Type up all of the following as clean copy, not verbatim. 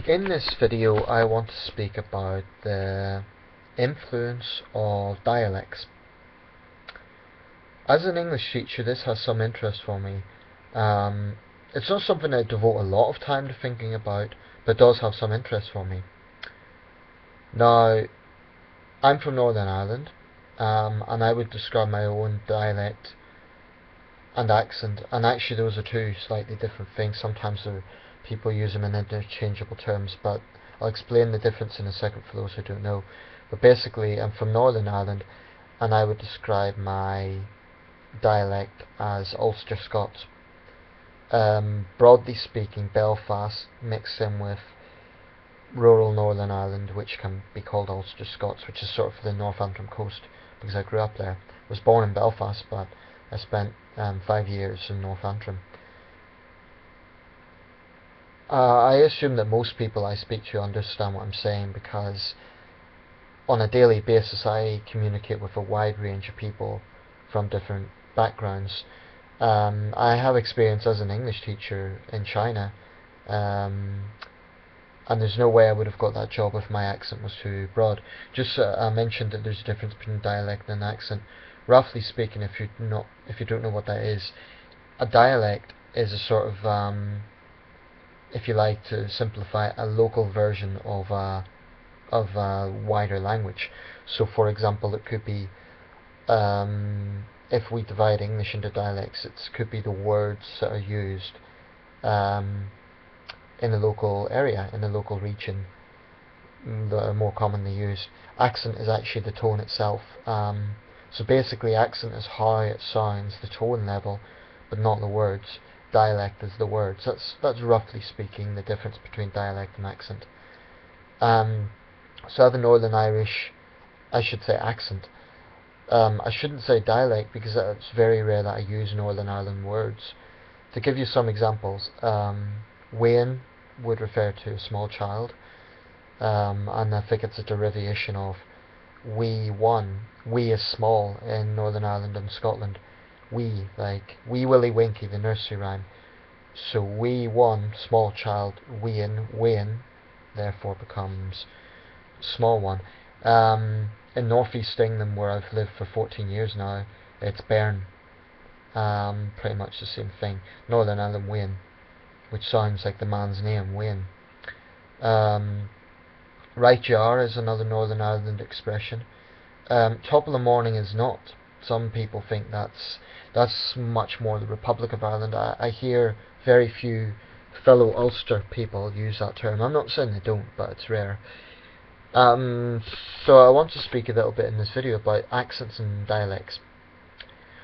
In this video I want to speak about the influence of dialects. As an English teacher, this has some interest for me. It's not something I devote a lot of time to thinking about, but does have some interest for me. Now, I'm from Northern Ireland, and I would describe my own dialect and accent, and actually those are two slightly different things. Sometimes people use them in interchangeable terms, but I'll explain the difference in a second for those who don't know. But basically, I'm from Northern Ireland, and I would describe my dialect as Ulster Scots. Broadly speaking, Belfast mixed in with rural Northern Ireland, which can be called Ulster Scots, which is sort of the North Antrim coast, because I grew up there. I was born in Belfast, but I spent 5 years in North Antrim. I assume that most people I speak to understand what I'm saying, because on a daily basis I communicate with a wide range of people from different backgrounds. I have experience as an English teacher in China, and there's no way I would have got that job if my accent was too broad. Just I mentioned that there's a difference between dialect and accent. Roughly speaking, if you don't know what that is, a dialect is a sort of, if you like to simplify, a local version of a wider language. So, for example, it could be, if we divide English into dialects, it could be the words that are used in the local area, in the local region, that are more commonly used. Accent is actually the tone itself. So basically, accent is how it sounds, the tone level, but not the words. Dialect is the words. That's roughly speaking the difference between dialect and accent. So I have a Northern Irish, I should say, accent. I shouldn't say dialect, because it's very rare that I use Northern Ireland words. To give you some examples, Wayne would refer to a small child, and I think it's a derivation of wee one. Wee is small in Northern Ireland and Scotland. Wee, like wee Willie Winky, the nursery rhyme. So wee one, small child, Wayne, therefore becomes small one. In North East England, where I've lived for 14 years now, it's Bairn. Pretty much the same thing. Northern Ireland, Wayne, which sounds like the man's name, Wayne. Right you are is another Northern Ireland expression. Top of the morning is not. Some people think that's much more the Republic of Ireland. I hear very few fellow Ulster people use that term. I'm not saying they don't, but it's rare. So I want to speak a little bit in this video about accents and dialects.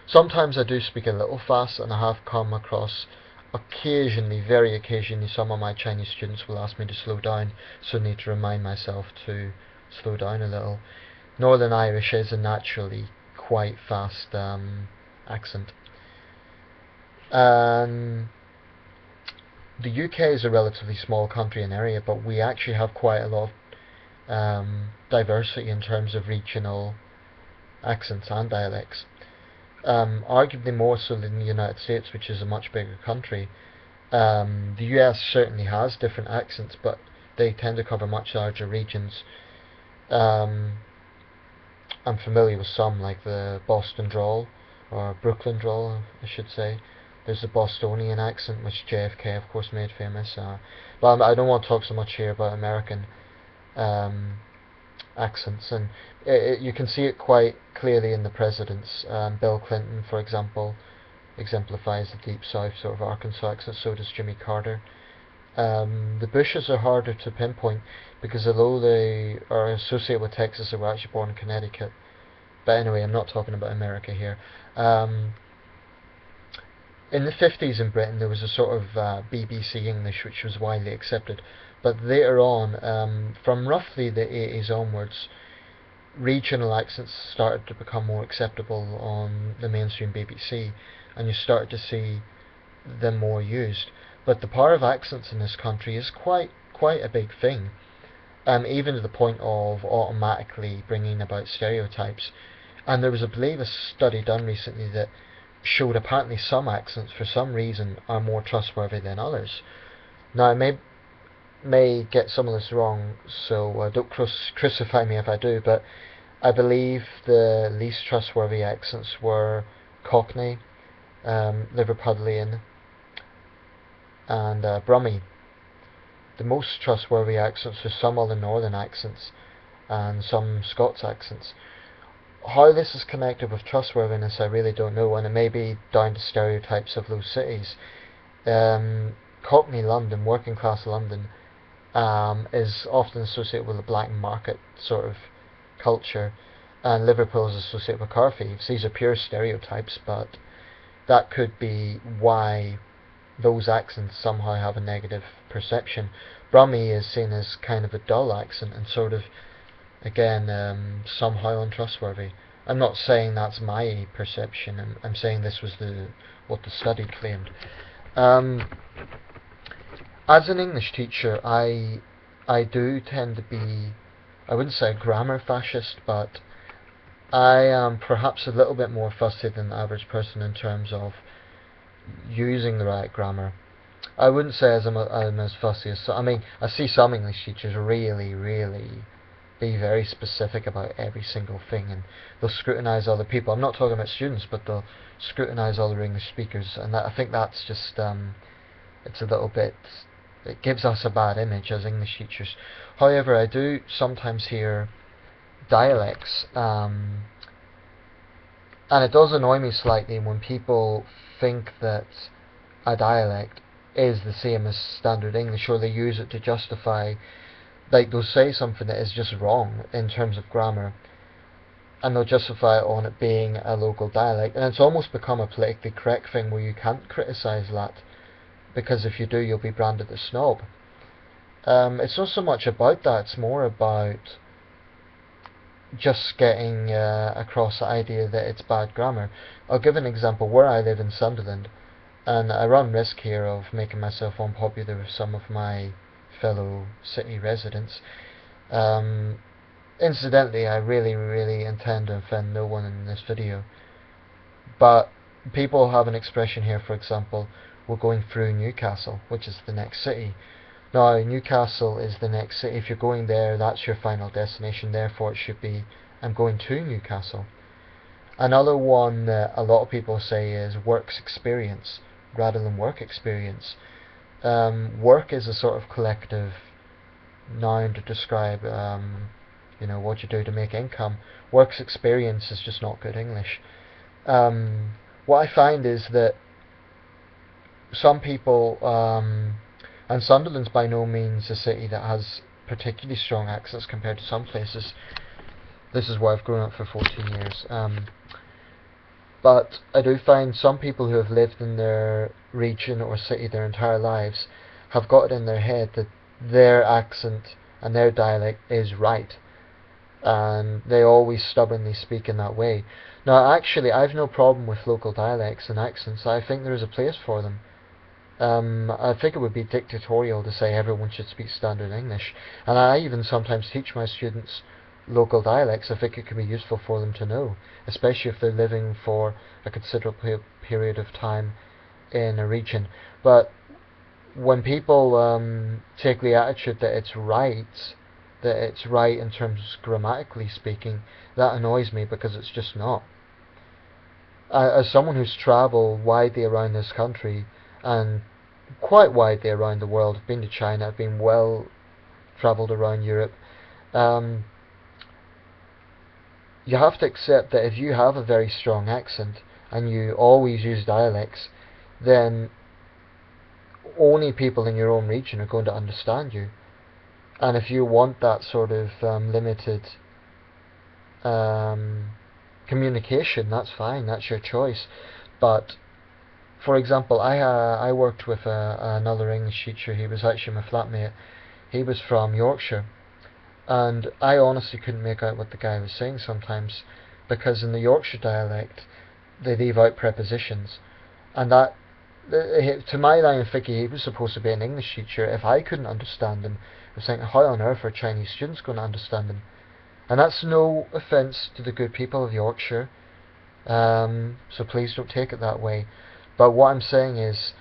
Sometimes I do speak a little fast, and I have come across occasionally, very occasionally, some of my Chinese students will ask me to slow down, so I need to remind myself to slow down a little. Northern Irish is a naturally quite fast accent. The UK is a relatively small country and area, but we actually have quite a lot of diversity in terms of regional accents and dialects. Arguably more so than the United States, which is a much bigger country. The US certainly has different accents, but they tend to cover much larger regions. I'm familiar with some, like the Boston drawl, or Brooklyn drawl, I should say. There's the Bostonian accent, which JFK, of course, made famous. But I don't want to talk so much here about American accents, and you can see it quite clearly in the presidents. Bill Clinton, for example, exemplifies the deep south sort of Arkansas accent. So does Jimmy Carter. The Bushes are harder to pinpoint, because although they are associated with Texas, they were actually born in Connecticut. But anyway, I'm not talking about America here. In the 50s in Britain, there was a sort of BBC English, which was widely accepted. But later on, from roughly the 80s onwards, regional accents started to become more acceptable on the mainstream BBC, and you started to see them more used. But the power of accents in this country is quite a big thing, even to the point of automatically bringing about stereotypes. And there was, I believe, a study done recently that showed apparently some accents, for some reason, are more trustworthy than others. Now, may get some of this wrong, so don't crucify me if I do, but I believe the least trustworthy accents were Cockney, Liverpudlian, and Brummie. The most trustworthy accents are some other northern accents and some Scots accents. How this is connected with trustworthiness, I really don't know, and it may be down to stereotypes of those cities. Cockney London, working class London, is often associated with a black market sort of culture, and Liverpool is associated with car thieves. These are pure stereotypes, but that could be why those accents somehow have a negative perception. Brummie is seen as kind of a dull accent and sort of, again, somehow untrustworthy. I'm not saying that's my perception. I'm saying this was what the study claimed. As an English teacher, I do tend to be, I wouldn't say a grammar fascist, but I am perhaps a little bit more fussy than the average person in terms of using the right grammar. I wouldn't say I'm as fussy as I mean, I see some English teachers really be very specific about every single thing, and they'll scrutinise other people. I'm not talking about students, but they'll scrutinise other English speakers, and I think that's just it's a little bit. It gives us a bad image as English teachers. However, I do sometimes hear dialects, and it does annoy me slightly when people think that a dialect is the same as standard English, or they use it to justify, like they'll say something that is just wrong in terms of grammar, and they'll justify it on it being a local dialect, and it's almost become a politically correct thing where you can't criticise that, because if you do, you'll be branded a snob. It's not so much about that, it's more about just getting across the idea that it's bad grammar. I'll give an example. Where I live in Sunderland, and I run risk here of making myself unpopular with some of my fellow city residents. Incidentally, I really intend to offend no one in this video, but people have an expression here, for example, we're going through Newcastle, which is the next city. Now, Newcastle is the next city. If you're going there, that's your final destination, therefore it should be, I'm going to Newcastle. Another one that a lot of people say is works experience rather than work experience. Work is a sort of collective noun to describe what you do to make income. Works experience is just not good English. What I find is that some people, and Sunderland's by no means a city that has particularly strong accents compared to some places. This is where I've grown up for 14 years. But I do find some people who have lived in their region or city their entire lives have got it in their head that their accent and their dialect is right, and they always stubbornly speak in that way. Now, actually, I've no problem with local dialects and accents. I think there is a place for them. I think it would be dictatorial to say everyone should speak standard English, and I even sometimes teach my students local dialects. I think it can be useful for them to know, especially if they're living for a considerable period of time in a region. But when people take the attitude that it's right in terms grammatically speaking, that annoys me, because it's just not. As someone who's travelled widely around this country and quite widely around the world, I've been to China, I've been well travelled around Europe, you have to accept that if you have a very strong accent and you always use dialects, then only people in your own region are going to understand you. And if you want that sort of limited communication, that's fine, that's your choice. But for example, I worked with another English teacher. He was actually my flatmate. He was from Yorkshire, and I honestly couldn't make out what the guy was saying sometimes, because in the Yorkshire dialect they leave out prepositions, and that, to my line of thinking, he was supposed to be an English teacher. If I couldn't understand him, I was thinking, how on earth are Chinese students going to understand him? And that's no offence to the good people of Yorkshire, so please don't take it that way. But what I'm saying is,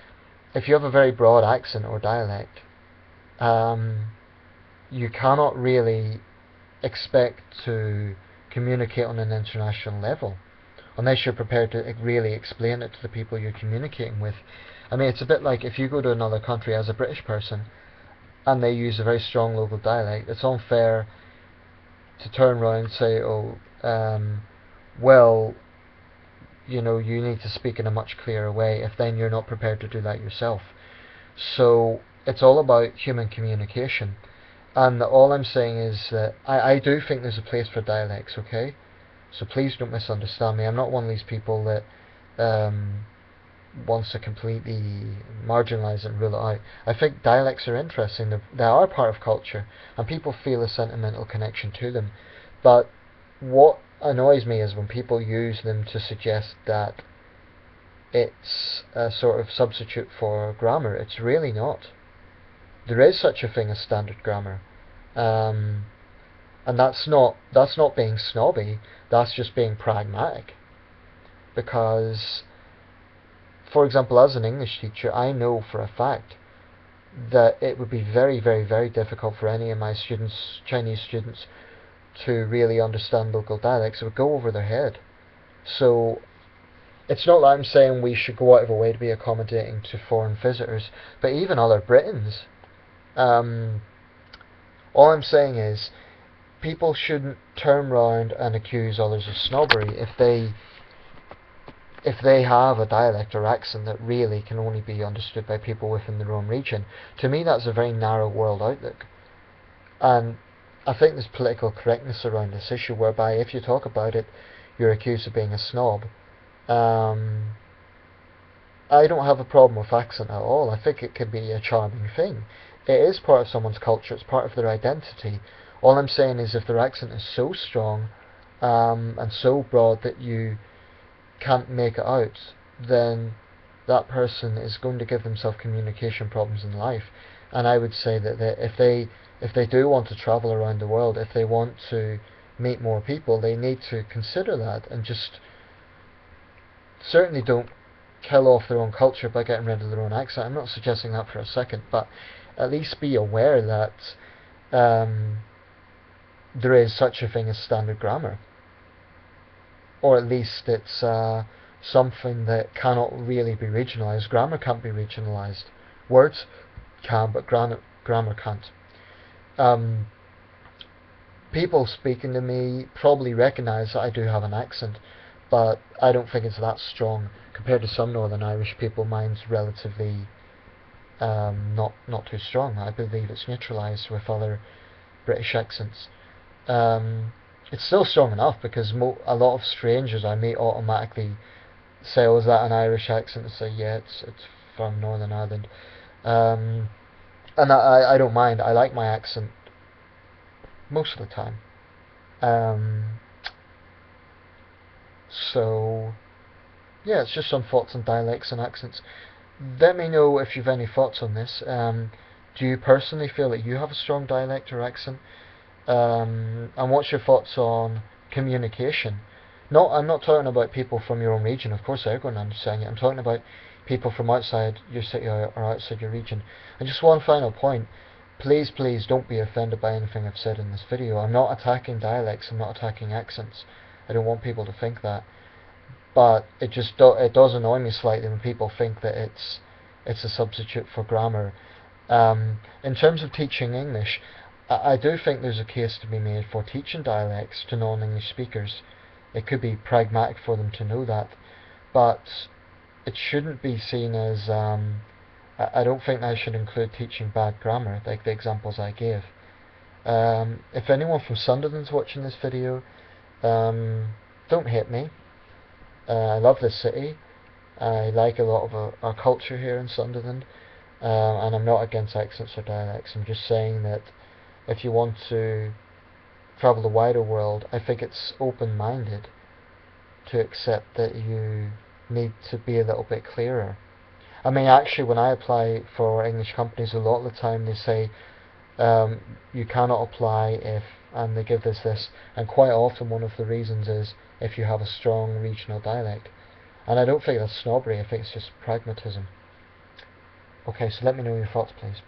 if you have a very broad accent or dialect, you cannot really expect to communicate on an international level unless you're prepared to really explain it to the people you're communicating with. I mean, it's a bit like if you go to another country as a British person and they use a very strong local dialect, it's unfair to turn around and say, oh, well, you know, you need to speak in a much clearer way if then you're not prepared to do that yourself. So it's all about human communication. And all I'm saying is that I do think there's a place for dialects, okay? So please don't misunderstand me. I'm not one of these people that wants to completely marginalise it and rule it out. I think dialects are interesting. They are part of culture, and people feel a sentimental connection to them. But what annoys me is when people use them to suggest that it's a sort of substitute for grammar. It's really not. There is such a thing as standard grammar, and that's not being snobby. That's just being pragmatic. Because, for example, as an English teacher, I know for a fact that it would be very, very, very difficult for any of my students, Chinese students, to really understand local dialects. It would go over their head. So it's not like I'm saying we should go out of our way to be accommodating to foreign visitors, but even other Britons. All I'm saying is people shouldn't turn round and accuse others of snobbery if they have a dialect or accent that really can only be understood by people within their own region. To me, that's a very narrow world outlook. And I think there's political correctness around this issue, whereby if you talk about it, you're accused of being a snob. I don't have a problem with accent at all. I think it can be a charming thing. It is part of someone's culture, it's part of their identity. All I'm saying is if their accent is so strong and so broad that you can't make it out, then that person is going to give themselves communication problems in life. And I would say that if they do want to travel around the world, if they want to meet more people, they need to consider that and just certainly don't kill off their own culture by getting rid of their own accent. I'm not suggesting that for a second, but at least be aware that there is such a thing as standard grammar, or at least it's something that cannot really be regionalised. Grammar can't be regionalised. Words can, but grammar can't. People speaking to me probably recognise that I do have an accent, but I don't think it's that strong compared to some Northern Irish people. Mine's relatively not too strong. I believe it's neutralised with other British accents. It's still strong enough because a lot of strangers I meet automatically say, "Oh, is that an Irish accent?" And say, "Yeah, it's from Northern Ireland." And I don't mind. I like my accent most of the time. So yeah, it's just some thoughts on dialects and accents. Let me know if you've any thoughts on this. Do you personally feel that you have a strong dialect or accent? And what's your thoughts on communication? I'm not talking about people from your own region. Of course, they're going to understand you. I'm talking about people from outside your city or outside your region. And just one final point. Please, please don't be offended by anything I've said in this video. I'm not attacking dialects. I'm not attacking accents. I don't want people to think that. But it just it does annoy me slightly when people think that it's a substitute for grammar. In terms of teaching English, I do think there's a case to be made for teaching dialects to non-English speakers. It could be pragmatic for them to know that, but it shouldn't be seen as I don't think that should include teaching bad grammar, like the examples I gave. If anyone from Sunderland's watching this video, don't hate me. I love this city. I like a lot of our culture here in Sunderland, and I'm not against accents or dialects. I'm just saying that if you want to travel the wider world, I think it's open-minded to accept that you need to be a little bit clearer. I mean, actually, when I apply for English companies, a lot of the time they say you cannot apply if, and they give this, and quite often one of the reasons is if you have a strong regional dialect. And I don't think that's snobbery, I think it's just pragmatism. Okay, so let me know your thoughts, please.